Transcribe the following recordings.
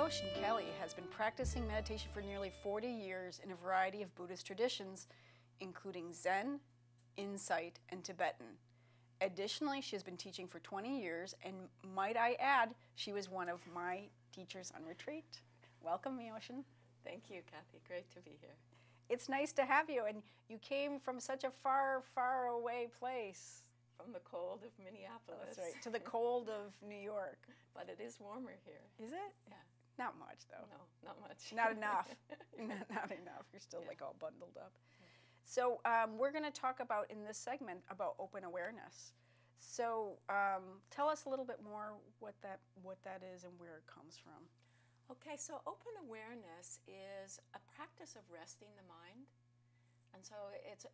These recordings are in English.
Myoshin Kelley has been practicing meditation for nearly 40 years in a variety of Buddhist traditions, including Zen, Insight, and Tibetan. Additionally, she has been teaching for 20 years, and might I add, she was one of my teachers on retreat. Welcome, Myoshin. Thank you, Kathy. Great to be here. It's nice to have you, and you came from such a far, far away place. From the cold of Minneapolis. That's right, to the cold of New York. But it is warmer here. Is it? Yeah. Not much, though. No, not much. Not enough. Not enough. You're still like all bundled up. So we're going to talk about, in this segment, about open awareness. So tell us a little bit more what that is and where it comes from. Okay, so open awareness is a practice of resting the mind. And so it's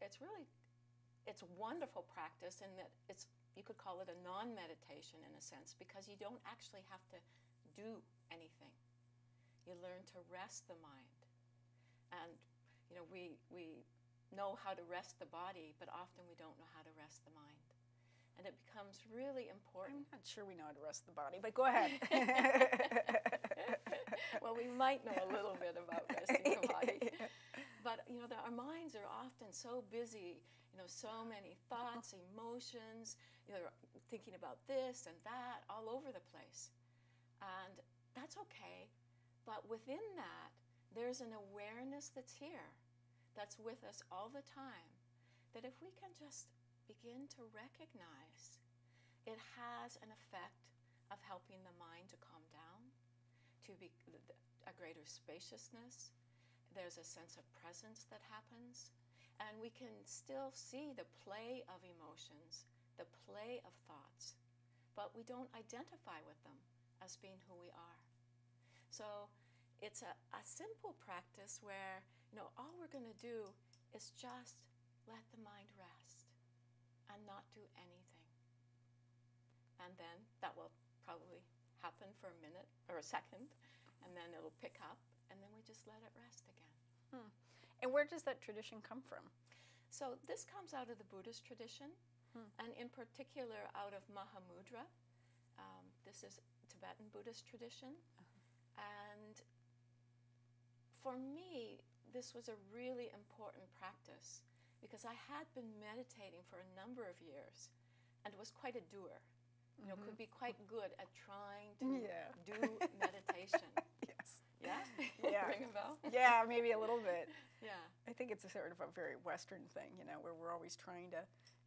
a wonderful practice in that you could call it a non-meditation in a sense, because you don't actually have to do anything. You learn to rest the mind. And you know, we know how to rest the body, but often we don't know how to rest the mind. And it becomes really important. I'm not sure we know how to rest the body, but go ahead. Well, we might know a little bit about resting the body. But you know, our minds are often so busy, you know, so many thoughts, emotions, you know, thinking about this and that all over the place. And that's okay, but within that, there's an awareness that's here, that's with us all the time, that if we can just begin to recognize, it has an effect of helping the mind to calm down, to be a greater spaciousness. There's a sense of presence that happens, and we can still see the play of emotions, the play of thoughts, but we don't identify with them as being who we are. So it's a simple practice where, you know, all we're going to do is just let the mind rest and not do anything. And then that will probably happen for a minute or a second, and then it'll pick up, and then we just let it rest again. And where does that tradition come from? So this comes out of the Buddhist tradition, and in particular out of Mahamudra. This is Tibetan Buddhist tradition. And for me, this was a really important practice because I had been meditating for a number of years and was quite a doer. You know, could be quite good at trying to do meditation. Yes. Yeah? Yeah. Ring a bell? Yeah, maybe a little bit. Yeah. I think it's a sort of a very Western thing, you know, where we're always trying to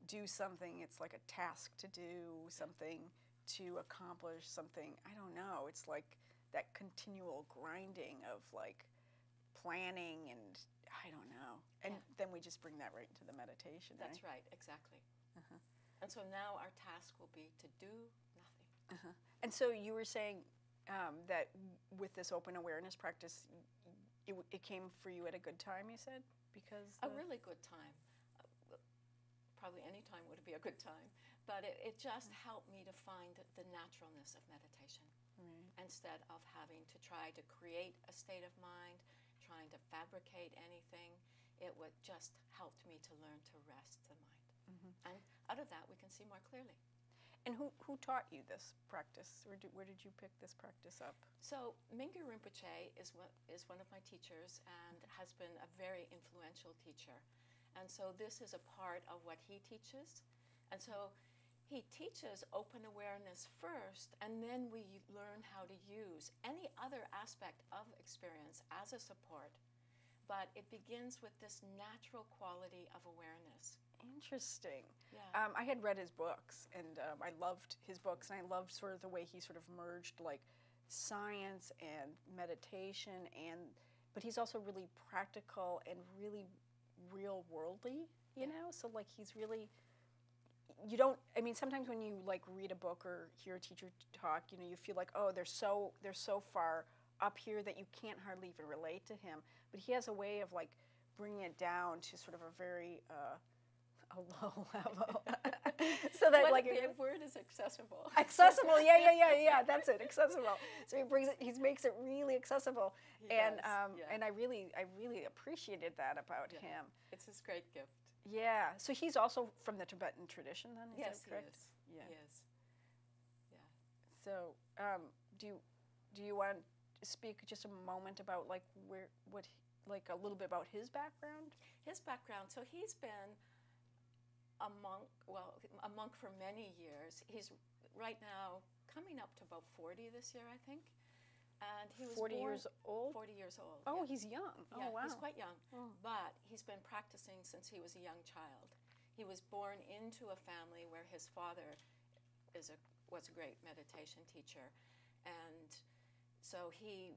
do something. It's like a task to do, something to accomplish, something, I don't know. It's like that continual grinding of like planning and I don't know. And then we just bring that right into the meditation. That's right, exactly. And so now our task will be to do nothing. And so you were saying that with this open awareness practice, it came for you at a good time, you said? Because a really good time. Probably any time would be a good time. But it just helped me to find the naturalness of meditation. Instead of having to try to create a state of mind, trying to fabricate anything, it would just helped me to learn to rest the mind. And out of that, we can see more clearly. And who taught you this practice? Where did you pick this practice up? So Mingyur Rinpoche is one of my teachers and has been a very influential teacher. And so this is a part of what he teaches. And so he teaches open awareness first, and then we learn how to use any other aspect of experience as a support. But it begins with this natural quality of awareness. Interesting. Yeah. I had read his books, and I loved his books, and I loved sort of the way he sort of merged like science and meditation, but he's also really practical and really real worldly, you know? So like he's really, you don't, I mean, sometimes when you like read a book or hear a teacher talk, you know, you feel like, oh, they're so far up here that you can't hardly even relate to him. But he has a way of like bringing it down to sort of a very a low level, so that like the word is accessible. Accessible, yeah. That's it, accessible. So he makes it really accessible, and I really appreciated that about him. It's his great gift. Yeah. So he's also from the Tibetan tradition, then. Is that correct? He is. Yeah. So do you want speak just a moment about like like a little bit about his background? His background, so he's been a monk, well, a monk for many years. He's right now coming up to about 40 this year, I think. And he was 40 years old? 40 years old. Oh, yeah. he's young. Yeah, Oh, wow. he's quite young. Oh. But he's been practicing since he was a young child. He was born into a family where his father was a great meditation teacher. And so he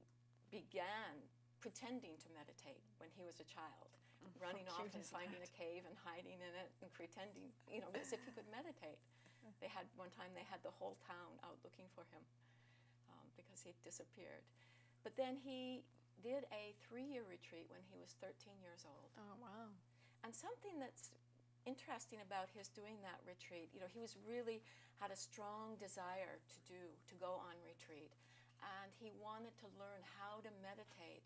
began pretending to meditate when he was a child, running off and finding a cave and hiding in it and pretending, as if he could meditate. One time they had the whole town out looking for him because he'd disappeared. But then he did a 3-year retreat when he was 13 years old. Oh, wow. And something that's interesting about his doing that retreat, he was really had a strong desire to go on retreat. And he wanted to learn how to meditate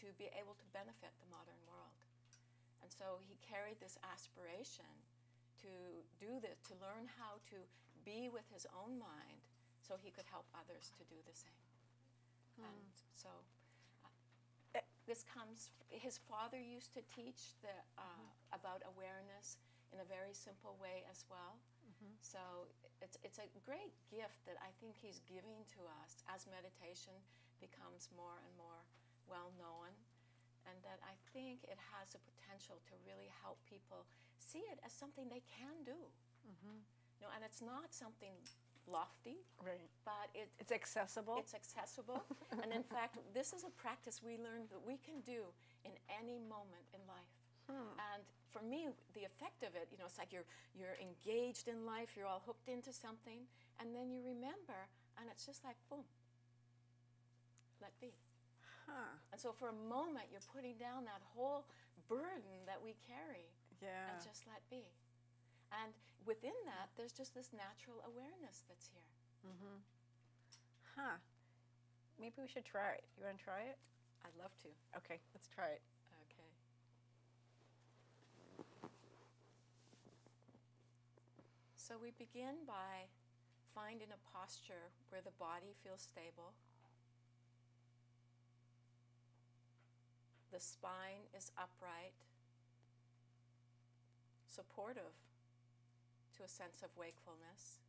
to be able to benefit the modern world. And so he carried this aspiration to do this, to learn how to be with his own mind so he could help others to do the same. And so his father used to teach about awareness in a very simple way as well. So it's a great gift that I think he's giving to us as meditation becomes more and more well-known, and that I think it has the potential to really help people see it as something they can do. And it's not something lofty, right? But it's accessible. It's accessible, and in fact, this is a practice we learned that we can do in any moment in life. And for me, the effect of it, it's like you're engaged in life, you're all hooked into something, and then you remember, and it's just like boom, let be. And so for a moment, you're putting down that whole burden that we carry, and just let be. And within that, there's just this natural awareness that's here. Maybe we should try it. You want to try it? I'd love to. Okay, let's try it. Okay. So we begin by finding a posture where the body feels stable. The spine is upright, supportive to a sense of wakefulness.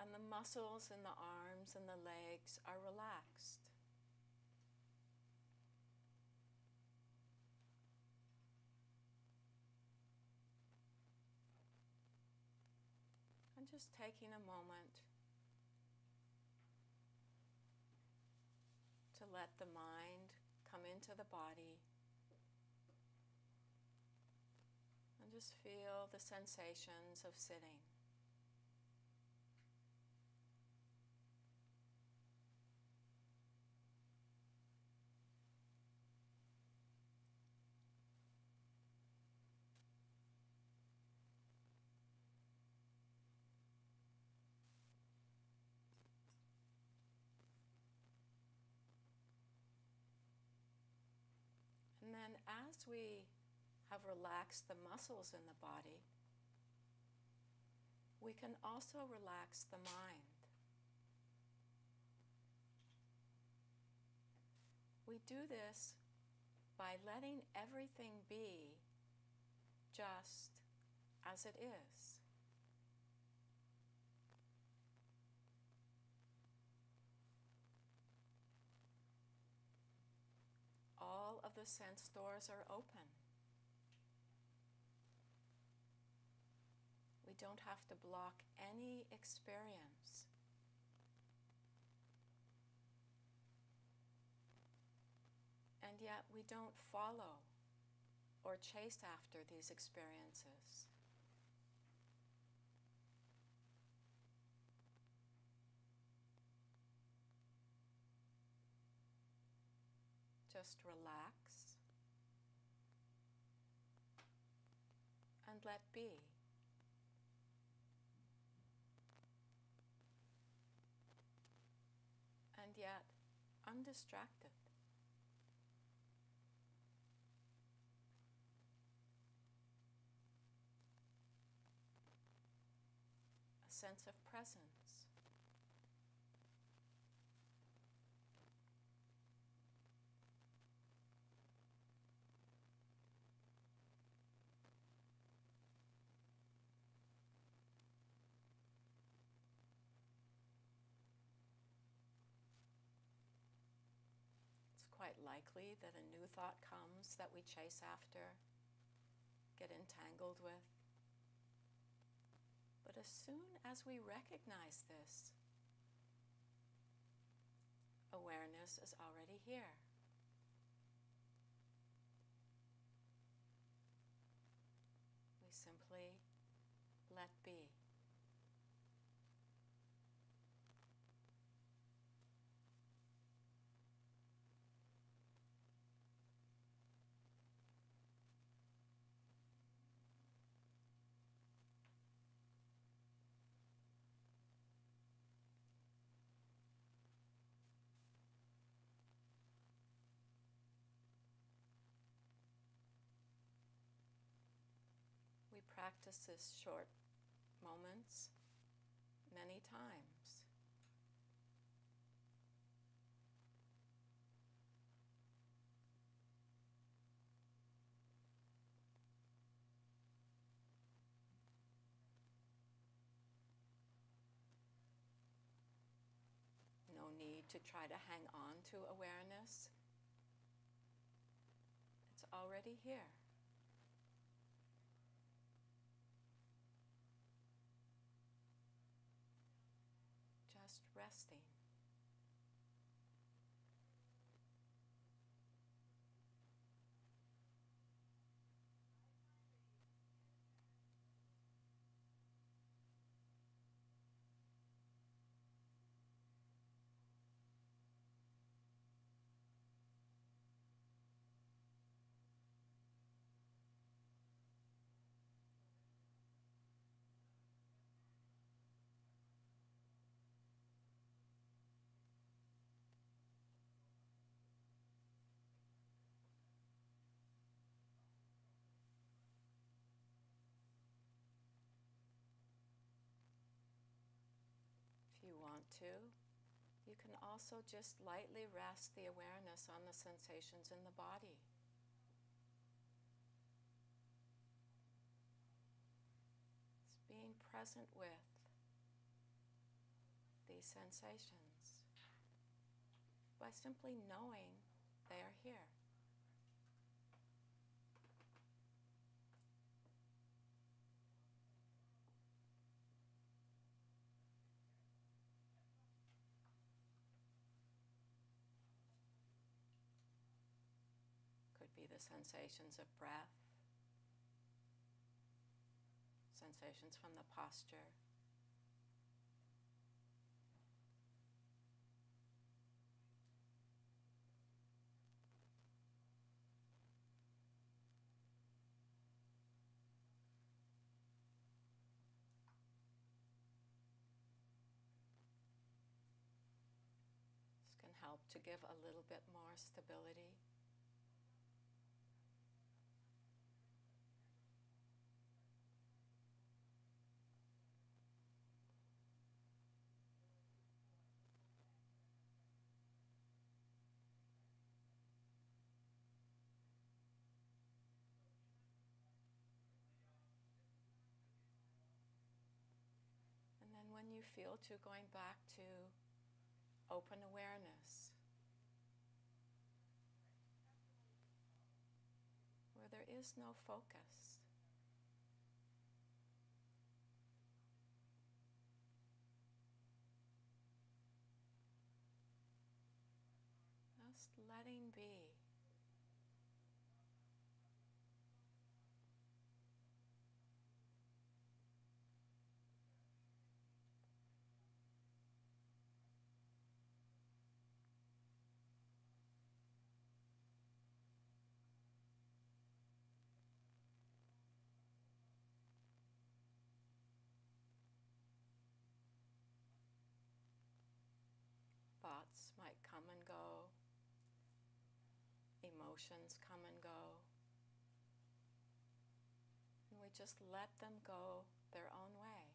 And the muscles in the arms and the legs are relaxed. And just taking a moment to let the mind come into the body and just feel the sensations of sitting. And then as we have relaxed the muscles in the body, we can also relax the mind. We do this by letting everything be just as it is. All of the sense doors are open. We don't have to block any experience. And yet we don't follow or chase after these experiences. Just relax and let be. And yet undistracted. A sense of presence. It's quite likely that a new thought comes that we chase after, get entangled with. But as soon as we recognize this, awareness is already here. We simply let be. We practice this short moments many times. No need to try to hang on to awareness. It's already here. Just resting. If you want to, you can also just lightly rest the awareness on the sensations in the body. It's being present with these sensations by simply knowing they are here. Could be the sensations of breath, sensations from the posture, this can help to give a little bit more stability. And then when you feel to, going back to open awareness, where there is no focus. Just letting be. Thoughts might come and go. Emotions come and go. And we just let them go their own way.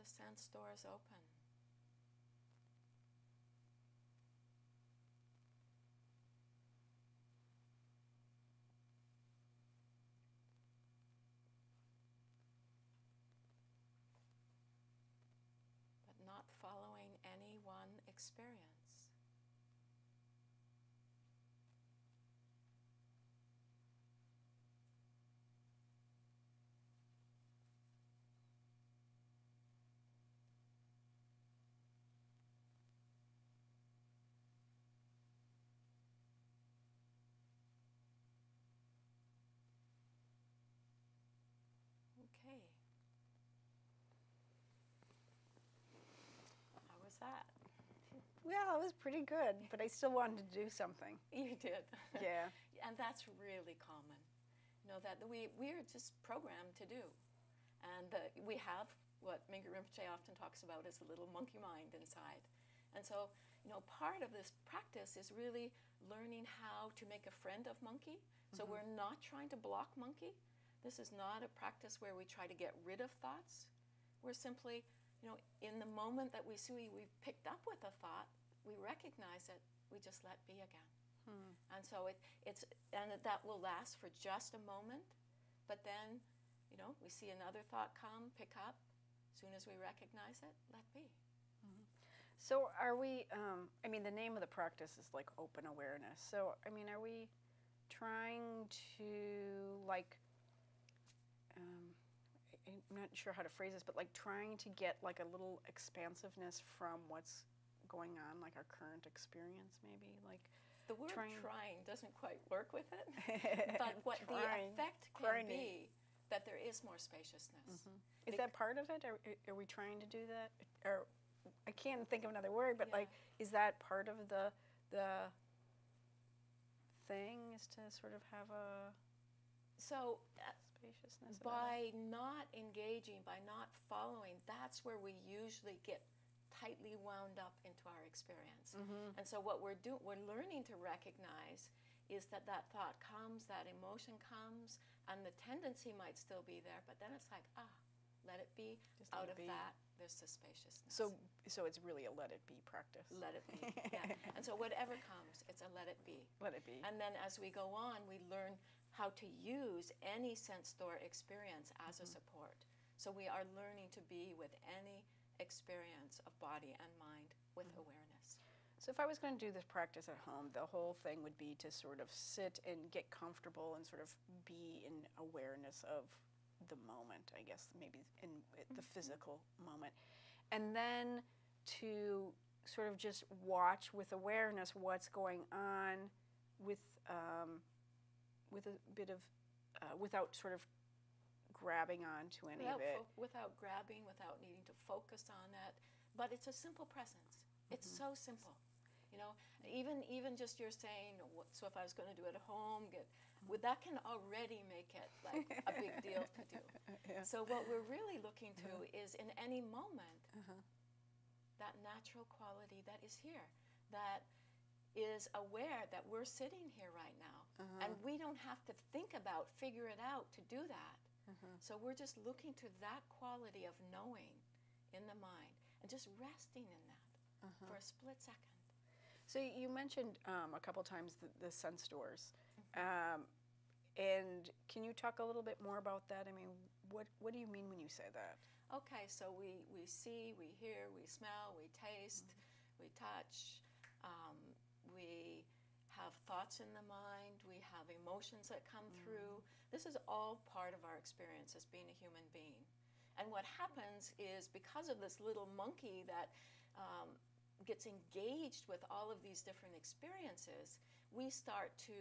the sense doors open. But not following any one experience. Okay. How was that? Well, it was pretty good, but I still wanted to do something. You did. Yeah. And that's really common. You know, that we're just programmed to do. And we have what Mingyur Rinpoche often talks about as a little monkey mind inside. And so, you know, part of this practice is really learning how to make a friend of monkey. So we're not trying to block monkey. This is not a practice where we try to get rid of thoughts. We're simply, you know, in the moment that we see we've picked up with a thought, we recognize it, we just let be again. And so that will last for just a moment, but then, you know, we see another thought come, pick up. As soon as we recognize it, let be. So are we, I mean, the name of the practice is like open awareness. So, I mean, are we trying to like, I'm not sure how to phrase this, but like trying to get like a little expansiveness from what's going on, like our current experience maybe? Like the word trying doesn't quite work with it, but what the effect can be that there is more spaciousness. Is that part of it? Are we trying to do that? Or I can't think of another word, but like, is that part of the thing, is to sort of have a spaciousness? By not engaging, by not following, that's where we usually get tightly wound up into our experience. And so what we're learning to recognize is that thought comes, that emotion comes, and the tendency might still be there, but then it's like, let it be. Just out of that, there's the spaciousness. So it's really a let it be practice. Let it be, yeah. And so whatever comes, it's a let it be. Let it be. And then as we go on, we learn how to use any sense door experience as a support. So we are learning to be with any experience of body and mind with awareness. So if I was going to do this practice at home, the whole thing would be to sort of sit and get comfortable and sort of be in awareness of the moment, I guess, maybe in the physical moment. And then to sort of just watch with awareness what's going on with a bit of, without sort of grabbing onto any of it. Without grabbing, without needing to focus on it. But it's a simple presence. It's so simple. You know, even just you're saying, so if I was going to do it at home, that can already make it like a big deal to do. So what we're really looking to is in any moment, that natural quality that is here, that is aware that we're sitting here right now. And we don't have to think about, figure it out to do that. So we're just looking to that quality of knowing in the mind and just resting in that for a split second. So you mentioned a couple times the sense doors. And can you talk a little bit more about that? I mean, what do you mean when you say that? Okay, so we see, we hear, we smell, we taste, we touch, we have thoughts in the mind, we have emotions that come through. This is all part of our experience as being a human being. And what happens is because of this little monkey that gets engaged with all of these different experiences, we start to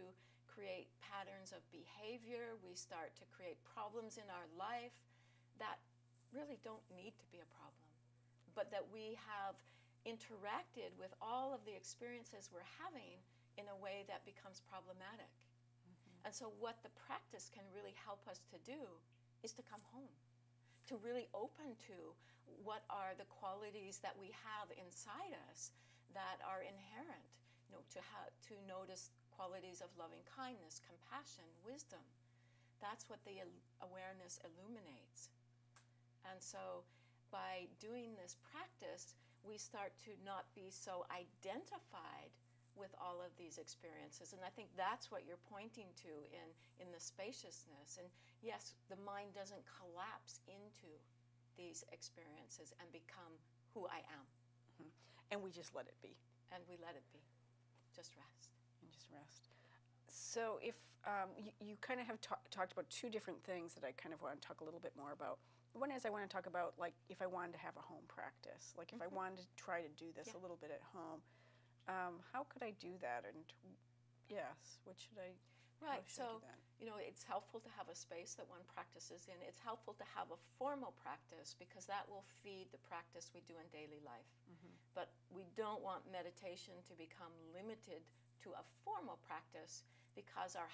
create patterns of behavior, we start to create problems in our life that really don't need to be a problem, but that we have interacted with all of the experiences we're having in a way that becomes problematic. And so what the practice can really help us to do is to come home, to really open to what are the qualities that we have inside us that are inherent, you know, to notice qualities of loving kindness, compassion, wisdom. That's what the awareness illuminates. And so by doing this practice, we start to not be so identified with all of these experiences. And I think that's what you're pointing to in the spaciousness. And yes, the mind doesn't collapse into these experiences and become who I am. Mm-hmm. And we just let it be. And we let it be. Just rest. And just rest. So if you kind of have talked about two different things that I kind of want to talk a little bit more about. One is I want to talk about, like, if I wanted to have a home practice, like if I wanted to try to do this a little bit at home, how could I do that? And yes, what should I? Right. Should I So do that? you know, it's helpful to have a space that one practices in. It's helpful to have a formal practice because that will feed the practice we do in daily life. Mm-hmm. But we don't want meditation to become limited to a formal practice because our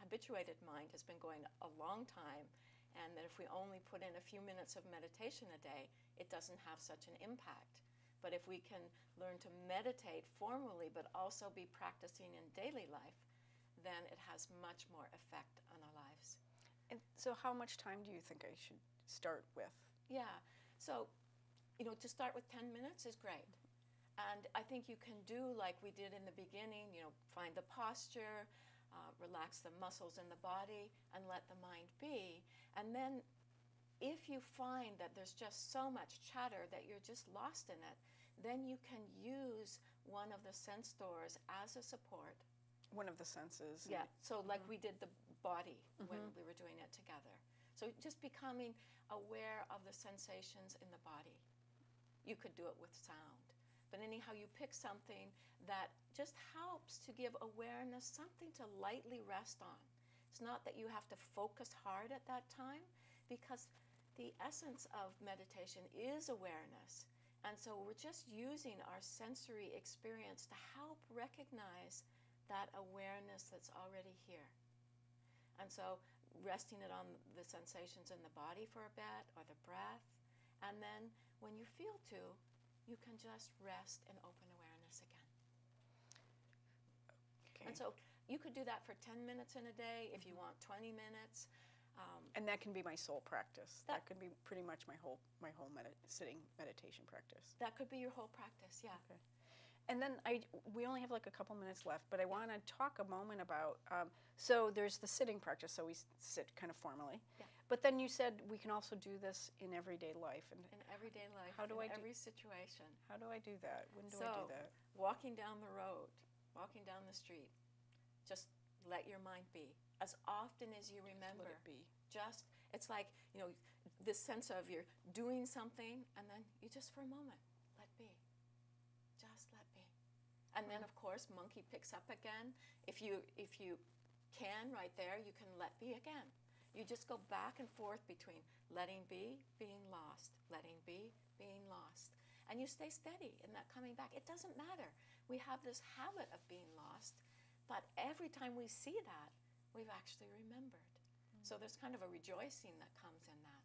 habituated mind has been going a long time, and that if we only put in a few minutes of meditation a day, it doesn't have such an impact. But if we can learn to meditate formally but also be practicing in daily life, then it has much more effect on our lives. And so how much time do you think I should start with? Yeah, so, you know, to start with 10 minutes is great. And I think you can do like we did in the beginning, you know, find the posture, relax the muscles in the body, and let the mind be. And then if you find that there's just so much chatter that you're just lost in it, then you can use one of the sense doors as a support. One of the senses. Yeah, so like we did the body when we were doing it together. So just becoming aware of the sensations in the body. You could do it with sound. But anyhow, you pick something that just helps to give awareness, something to lightly rest on. It's not that you have to focus hard at that time, because the essence of meditation is awareness. And so we're just using our sensory experience to help recognize that awareness that's already here. And so resting it on the sensations in the body for a bit, or the breath, and then when you feel to, you can just rest in open awareness again. Okay. And so you could do that for 10 minutes in a day if you want 20 minutes. And that can be my sole practice. That could be pretty much my whole sitting meditation practice. That could be your whole practice, yeah. Okay. And then we only have like a couple minutes left, but I want to talk a moment about, so there's the sitting practice, so we sit kind of formally. Yeah. But then you said we can also do this in everyday life. And In everyday life, how do in I every situation. How do I do that? When do I do that? Walking down the road, walking down the street, just let your mind be. As often as you remember. Just let it be. It's like, you know, this sense of you're doing something, and then you just for a moment, let be. Just let be. And then, of course, monkey picks up again. If you can, right there, you can let be again. You just go back and forth between letting be, being lost, letting be, being lost. And you stay steady in that coming back. It doesn't matter. We have this habit of being lost, but every time we see that, we've actually remembered. So there's kind of a rejoicing that comes in that.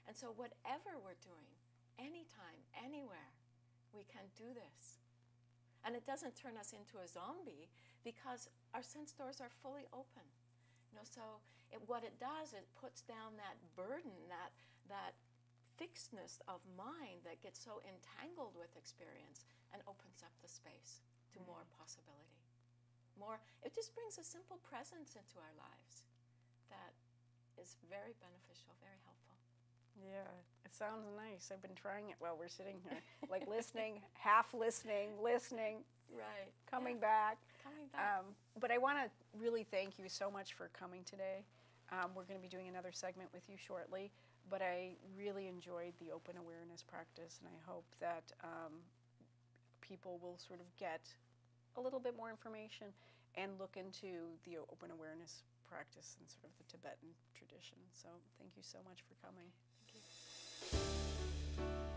And so whatever we're doing, anytime, anywhere, we can do this. And it doesn't turn us into a zombie because our sense doors are fully open. You know, so what it does, it puts down that burden, that fixedness of mind that gets so entangled with experience, and opens up the space to more possibility. It just brings a simple presence into our lives that is very beneficial, very helpful. Yeah, it sounds nice. I've been trying it while we're sitting here, like listening, half listening, Right. coming back. Coming back. But I want to really thank you so much for coming today. We're going to be doing another segment with you shortly, but I really enjoyed the open awareness practice, and I hope that people will sort of get a little bit more information and look into the open awareness practice in sort of the Tibetan tradition. So thank you so much for coming. Thank you.